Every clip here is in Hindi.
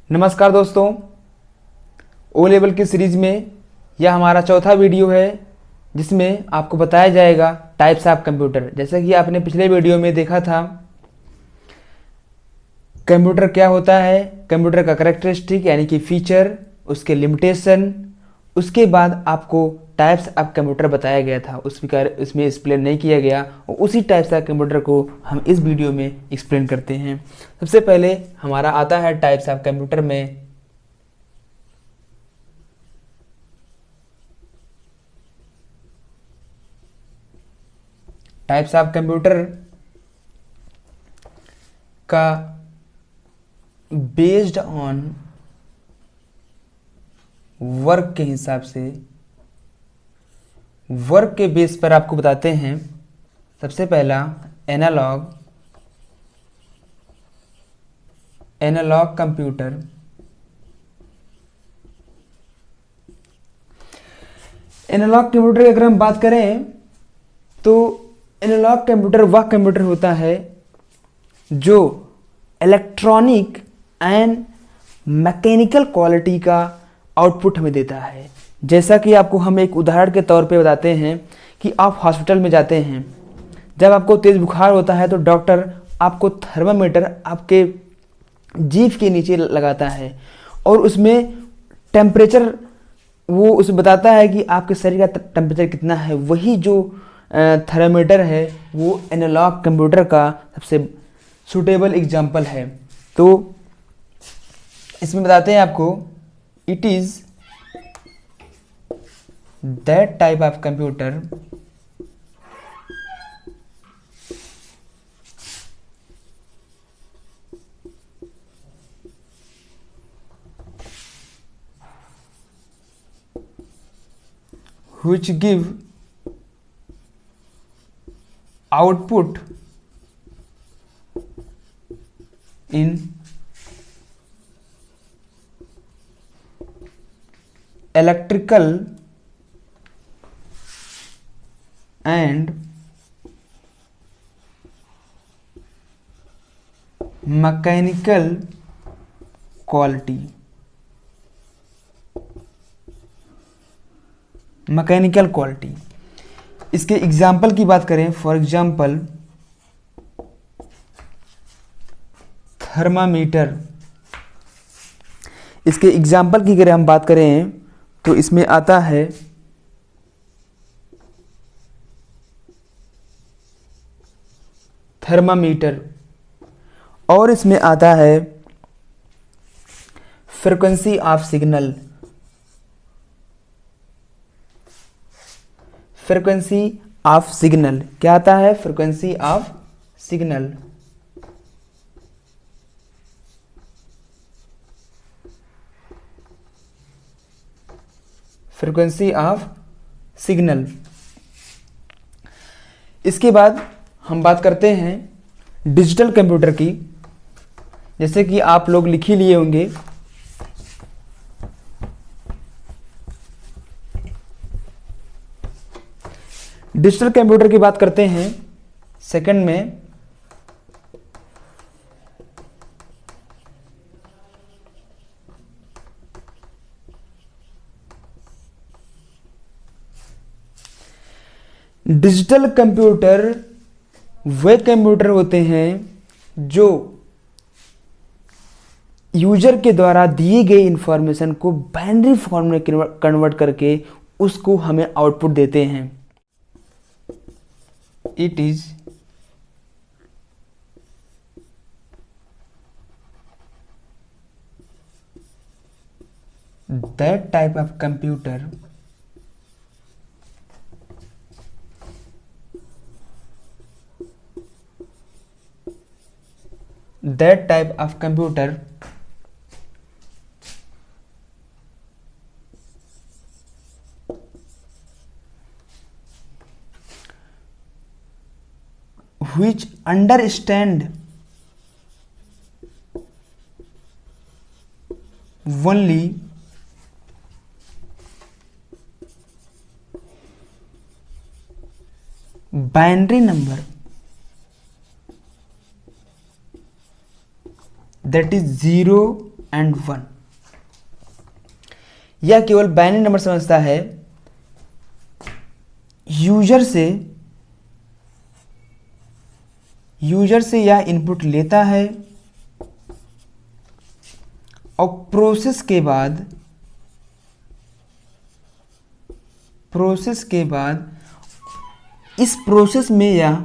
नमस्कार दोस्तों, ओ लेवल की सीरीज़ में यह हमारा चौथा वीडियो है जिसमें आपको बताया जाएगा टाइप्स ऑफ कंप्यूटर। जैसा कि आपने पिछले वीडियो में देखा था कंप्यूटर क्या होता है, कंप्यूटर का करैक्टरिस्टिक यानी कि फीचर, उसके लिमिटेशन, उसके बाद आपको टाइप्स ऑफ कंप्यूटर बताया गया था, उसमें एक्सप्लेन नहीं किया गया और उसी टाइप्स ऑफ कंप्यूटर को हम इस वीडियो में एक्सप्लेन करते हैं। सबसे पहले हमारा आता है टाइप्स ऑफ कंप्यूटर में टाइप्स ऑफ कंप्यूटर का बेस्ड ऑन वर्क के हिसाब से, वर्क के बेस पर आपको बताते हैं। सबसे पहला एनालॉग कंप्यूटर। एनालॉग कंप्यूटर की अगर हम बात करें तो एनालॉग कंप्यूटर वह कंप्यूटर होता है जो इलेक्ट्रॉनिक एंड मैकेनिकल क्वालिटी का आउटपुट हमें देता है। जैसा कि आपको हम एक उदाहरण के तौर पे बताते हैं कि आप हॉस्पिटल में जाते हैं, जब आपको तेज़ बुखार होता है तो डॉक्टर आपको थर्मामीटर आपके जीभ के नीचे लगाता है और उसमें टेम्परेचर वो उसे बताता है कि आपके शरीर का टेम्परेचर कितना है। वही जो थर्मामीटर है वो एनालॉग कंप्यूटर का सबसे सूटेबल एग्जाम्पल है। तो इसमें बताते हैं आपको it is that type of computer which give output in electrical and mechanical quality। Mechanical quality, इसके एग्जाम्पल की बात करें, फॉर एग्जाम्पल थर्मामीटर। इसके एग्जाम्पल की अगर हम बात करें तो इसमें आता है थर्मामीटर और इसमें आता है frequency of signal. Frequency of signal क्या आता है? Frequency of signal. Frequency of signal. इसके बाद हम बात करते हैं डिजिटल कंप्यूटर की। जैसे कि आप लोग लिख ही लिए होंगे डिजिटल कंप्यूटर की बात करते हैं सेकंड में। डिजिटल कंप्यूटर वे कंप्यूटर होते हैं जो यूजर के द्वारा दिए गए इंफॉर्मेशन को बाइनरी फॉर्म में कन्वर्ट करके उसको हमें आउटपुट देते हैं। It is that type of computer which understand only binary number, that is 0 and 1। यह केवल बाइनरी नंबर समझता है। यूजर से यह इनपुट लेता है और प्रोसेस के बाद इस प्रोसेस में यह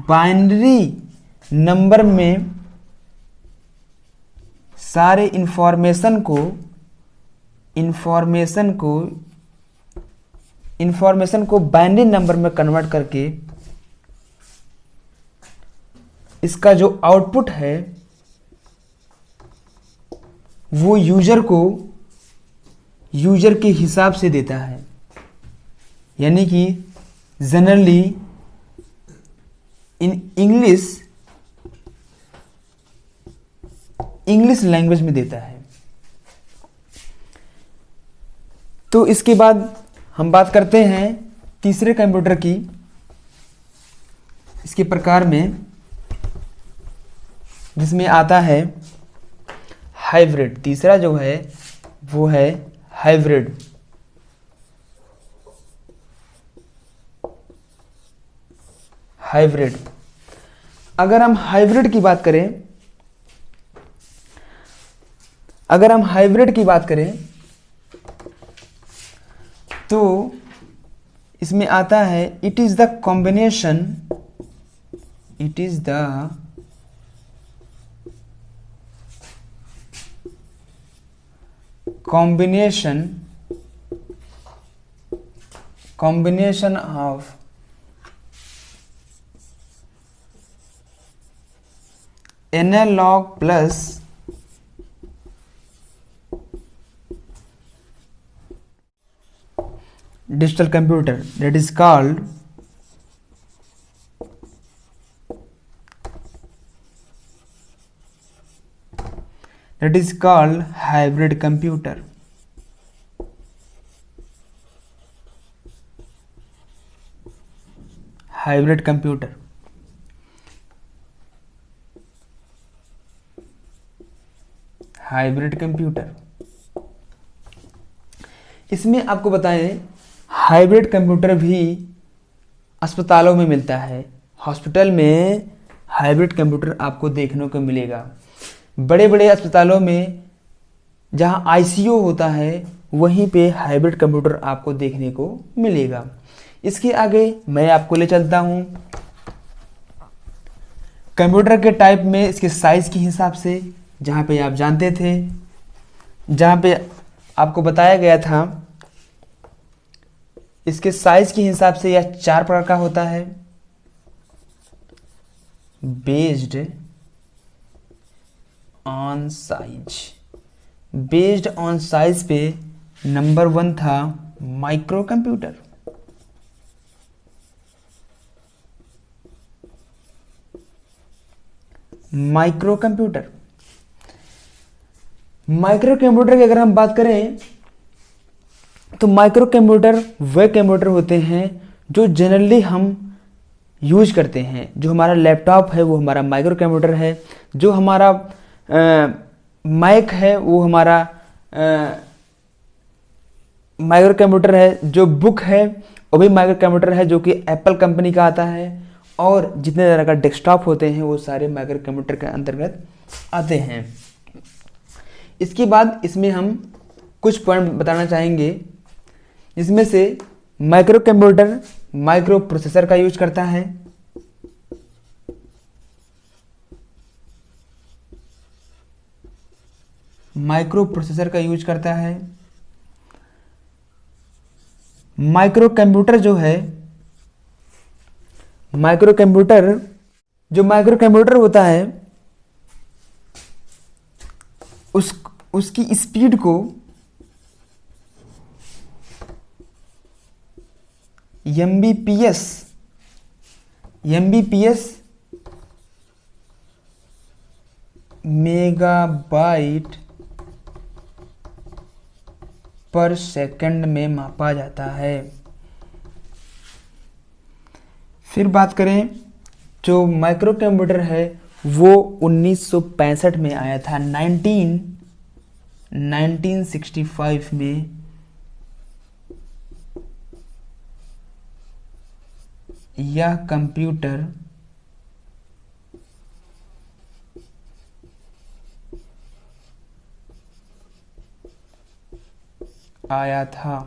बाइनरी नंबर में सारे इंफॉर्मेशन को बाइनरी नंबर में कन्वर्ट करके इसका जो आउटपुट है वो यूजर के हिसाब से देता है। यानी कि जनरली इन इंग्लिश लैंग्वेज में देता है। तो इसके बाद हम बात करते हैं तीसरे कंप्यूटर की, इसके प्रकार में, जिसमें आता है हाइब्रिड। तीसरा जो है वो है हाइब्रिड। अगर हम हाइब्रिड की बात करें तो इसमें आता है it is the combination of analog plus digital computer, that is called hybrid computer. इसमें आपको बताएं, हाइब्रिड कंप्यूटर भी अस्पतालों में मिलता है। हॉस्पिटल में हाइब्रिड कंप्यूटर आपको देखने को मिलेगा। बड़े बड़े अस्पतालों में जहां आईसीयू होता है वहीं पे हाइब्रिड कंप्यूटर आपको देखने को मिलेगा। इसके आगे मैं आपको ले चलता हूं कंप्यूटर के टाइप में, इसके साइज के हिसाब से। जहां पे आप जानते थे, जहां पे आपको बताया गया था, इसके साइज के हिसाब से यह 4 प्रकार का होता है। बेस्ड ऑन साइज पे नंबर 1 था माइक्रो कंप्यूटर। माइक्रो कंप्यूटर की अगर हम बात करें तो माइक्रो कंप्यूटर वे कंप्यूटर होते हैं जो जनरली हम यूज करते हैं। जो हमारा लैपटॉप है वो हमारा माइक्रो कंप्यूटर है। जो हमारा मैक है वो हमारा माइक्रो कंप्यूटर है। जो बुक है वो भी माइक्रो कंप्यूटर है, जो कि एप्पल कंपनी का आता है। और जितने तरह का डेस्कटॉप होते हैं वो सारे माइक्रो कंप्यूटर के अंतर्गत आते हैं। इसके बाद इसमें हम कुछ पॉइंट बताना चाहेंगे। इसमें से माइक्रो कंप्यूटर माइक्रो प्रोसेसर का यूज करता है। माइक्रो कंप्यूटर जो माइक्रो कंप्यूटर होता है उसकी स्पीड को एमबीपीएस मेगाबाइट पर सेकंड में मापा जाता है। फिर बात करें जो माइक्रो कंप्यूटर है वो 1965 में आया था, 1965 में यह कंप्यूटर आया था।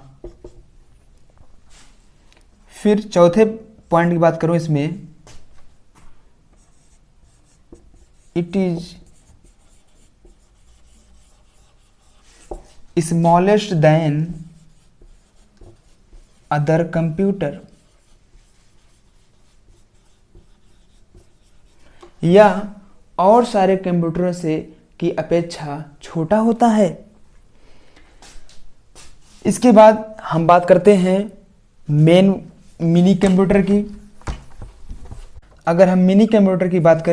फिर चौथे पॉइंट की बात करूं इसमें, it is smallest than other computer, या और सारे कंप्यूटरों से की अपेक्षा छोटा होता है। इसके बाद हम बात करते हैं मिनी कंप्यूटर की। अगर हम मिनी कंप्यूटर की बात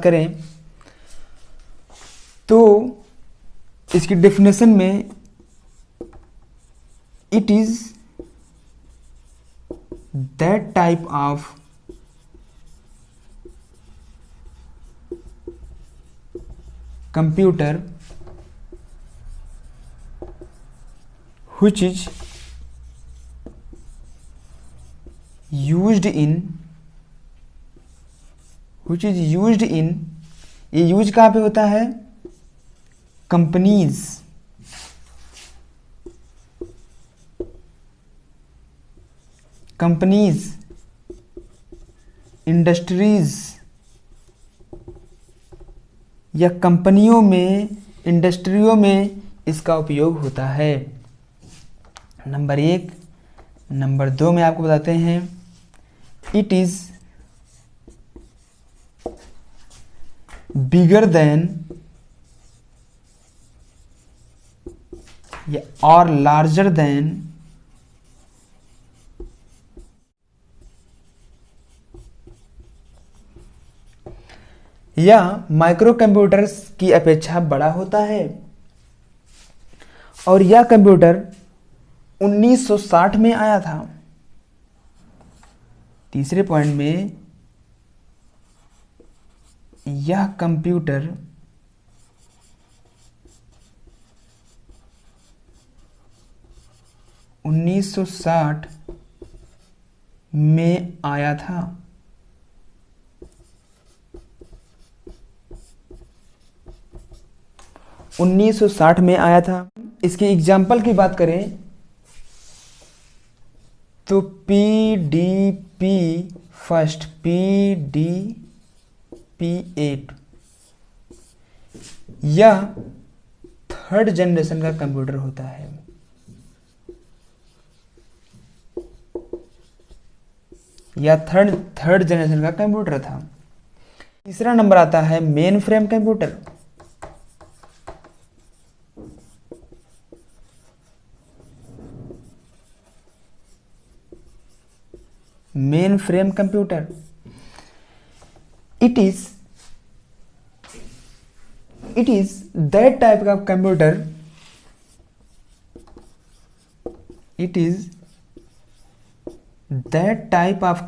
करें तो इसकी डेफिनेशन में it is that type of computer which is used in ये यूज कहाँ पे होता है? कंपनीज, इंडस्ट्रीज या कंपनियों में, इंडस्ट्रियों में इसका उपयोग होता है। नंबर 1। नंबर 2 में आपको बताते हैं, इट इज बिगर देन या और लार्जर देन या माइक्रो कंप्यूटर्स की अपेक्षा बड़ा होता है। और यह कंप्यूटर 1960 में आया था। तीसरे पॉइंट में, यह कंप्यूटर (1960) में आया था। (1960) में आया था। इसके एग्जाम्पल की बात करें तो PDP फर्स्ट, PDP-8 यह 3rd जनरेशन का कंप्यूटर होता है। यह थर्ड जनरेशन का कंप्यूटर था। तीसरा नंबर आता है main frame computer. Main frame computer, it is that type of computer, it is that type of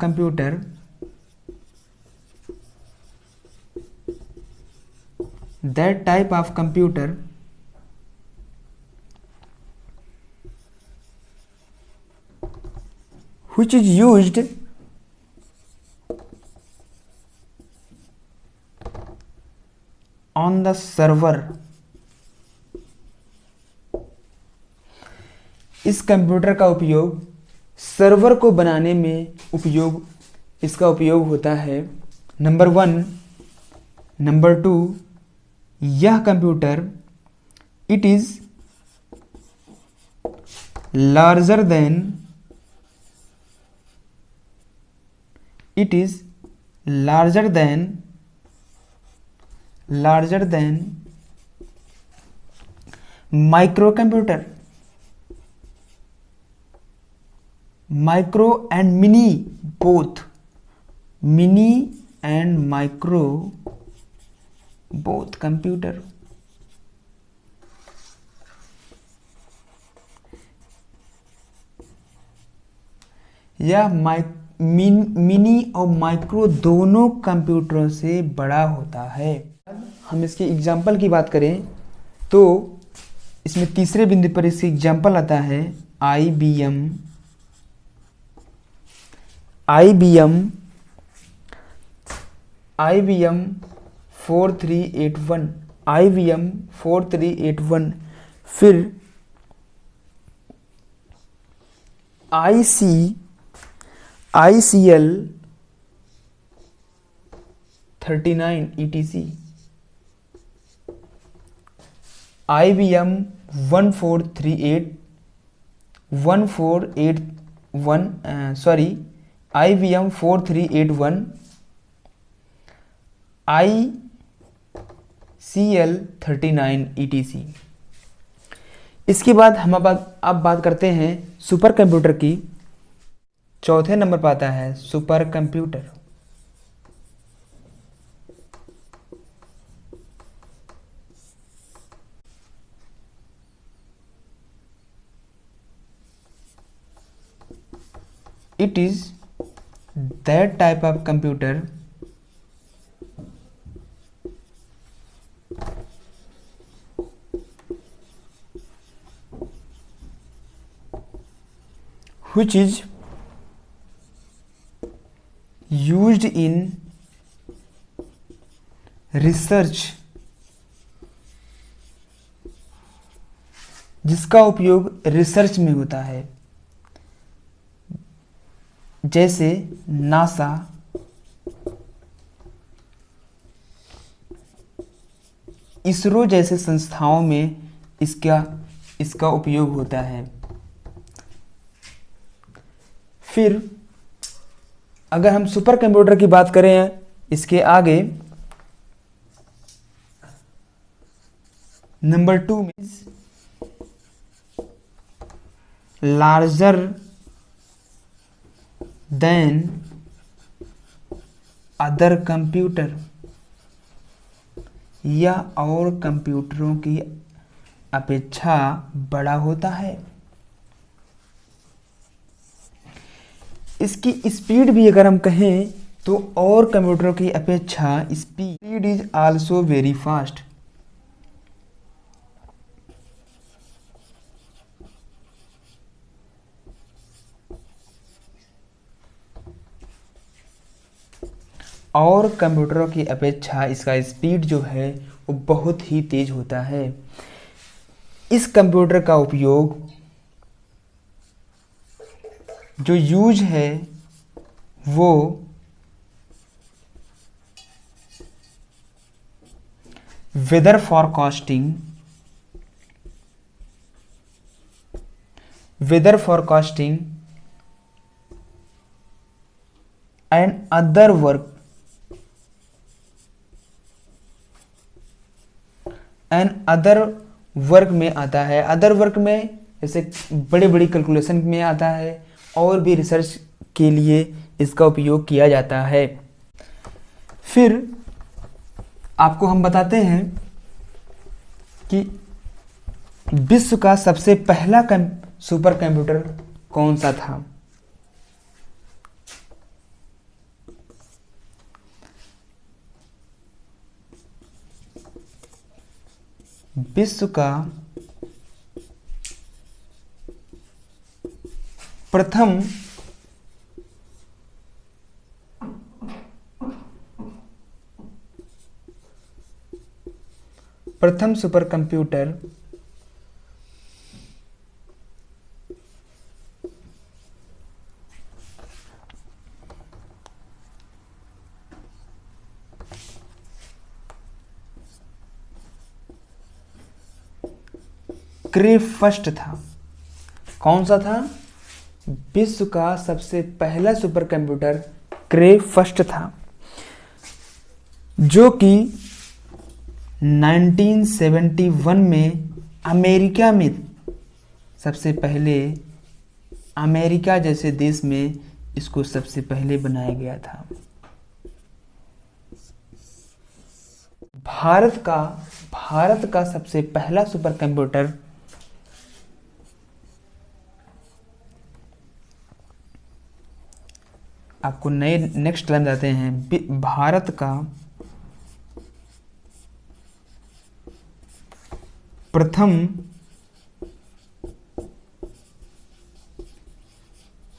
computer which is used on the server। इस कंप्यूटर का उपयोग सर्वर को बनाने में इसका उपयोग होता है। नंबर 1। नंबर 2, यह computer it is larger than micro computer. Micro and mini both, mini and micro both computer. यह मिनी और माइक्रो दोनों कंप्यूटरों से बड़ा होता है। हम इसके एग्जाम्पल की बात करें तो इसमें तीसरे बिंदु पर इसके एग्जाम्पल आता है IBM 4381, IBM 4381, फिर ICL 39 ETC, IBM IBM 4381, ICL 39 ETC। इसके बाद हम अब बात करते हैं सुपर कंप्यूटर की। चौथे नंबर पर आता है super computer. It is that type of computer which is used in research, जिसका उपयोग रिसर्च में होता है, जैसे नासा, इसरो जैसे संस्थाओं में इसका उपयोग होता है। फिर अगर हम सुपर कंप्यूटर की बात करें इसके आगे नंबर 2 में लार्जर देन अदर कंप्यूटर, या और कंप्यूटरों की अपेक्षा बड़ा होता है। इसकी स्पीड भी अगर हम कहें तो और कंप्यूटरों की अपेक्षा speed is also very fast. और कंप्यूटरों की अपेक्षा इसका स्पीड जो है वो बहुत ही तेज होता है। इस कंप्यूटर का उपयोग जो यूज है वो weather forecasting and other work में आता है। अदर वर्क में जैसे बड़े बड़ी कैलकुलेशन में आता है और भी रिसर्च के लिए इसका उपयोग किया जाता है। फिर आपको हम बताते हैं कि विश्व का सबसे पहला सुपर कंप्यूटर कौन सा था। विश्व का प्रथम सुपर कंप्यूटर क्रे फर्स्ट था। कौन सा था? विश्व का सबसे पहला सुपर कंप्यूटर क्रे फर्स्ट था, जो कि 1971 में अमेरिका में सबसे पहले, अमेरिका जैसे देश में इसको सबसे पहले बनाया गया था। भारत का सबसे पहला सुपर कंप्यूटर आपको नए नेक्स्ट टाइम जाते हैं। भारत का प्रथम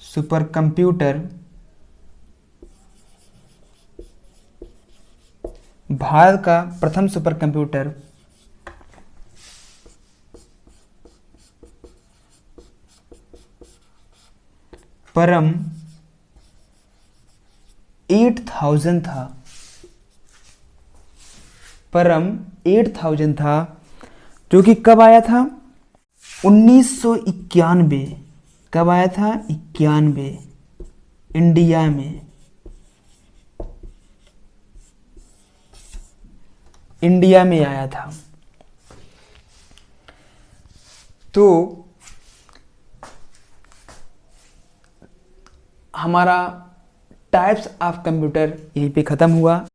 सुपर कंप्यूटर, भारत का प्रथम सुपर कंप्यूटर परम 8000 था। परम 8000 था, जो कि कब आया था? 1991। कब आया था? 91, इंडिया में। इंडिया में आया था। तो हमारा टाइप्स ऑफ कंप्यूटर यहीं पे ख़त्म हुआ।